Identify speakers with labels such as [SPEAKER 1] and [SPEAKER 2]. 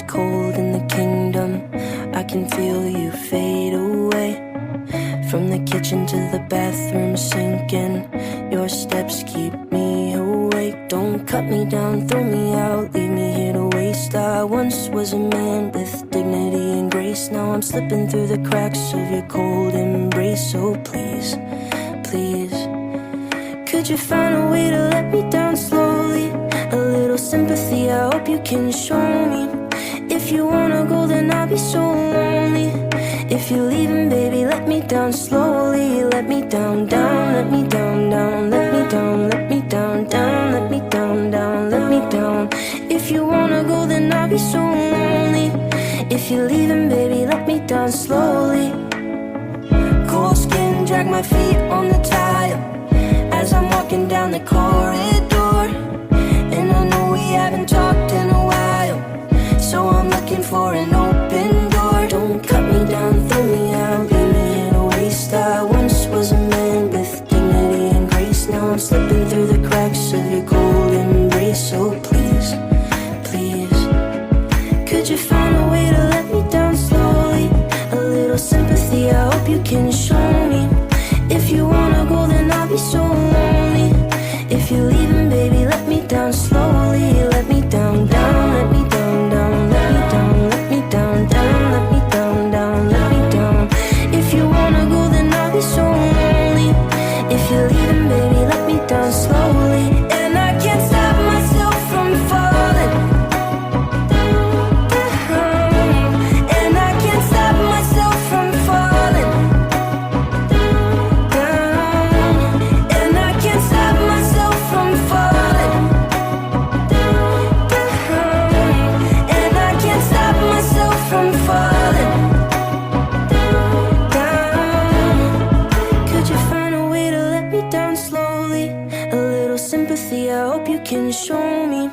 [SPEAKER 1] cold in the kingdom. I can feel you fade away. From the kitchen to the bathroom sinking, your steps keep me awake. Don't cut me down, throw me out, leave me here to waste. I once was a man with dignity and grace. Now I'm slipping through the cracks of your cold embrace. So please, please, could you find a way to let me down slowly? A little sympathy, I hope you can show me. If you wanna go, then I'll be so lonely. If you're leaving, baby, let me down slowly. Let me down, down, let me down, down, let me down, let me down, down, let me down, down, let me down. If you wanna go, then I'll be so lonely. If you're leaving, baby, let me down slowly. Cold skin, drag my feet on the tile as I'm walking down the corridor. And I know we haven't talked in a while, so I'm looking for an open door. Don't cut me down, throw me out, leave me in a waste. I once was a man with dignity and grace. Now I'm slipping through the cracks of your cold embrace. So please, please, could you find a way to let me down slowly? A little sympathy, I hope you can show me. If you wanna go, then I'll be so lonely. If you're leaving, baby, let me down slowly. Let me down, down, let me down, down, let me down, let me down, down, let me down, down, let me down. If you wanna go, then I'll be so lonely. If you're leaving, baby, let me down slowly. And I can't stop myself from falling down. And I can't stop myself from falling down. And I can't stop myself from falling down. And I can't stop myself from falling down. Could you find a way to let me down slowly? A little sympathy, I hope you can show me.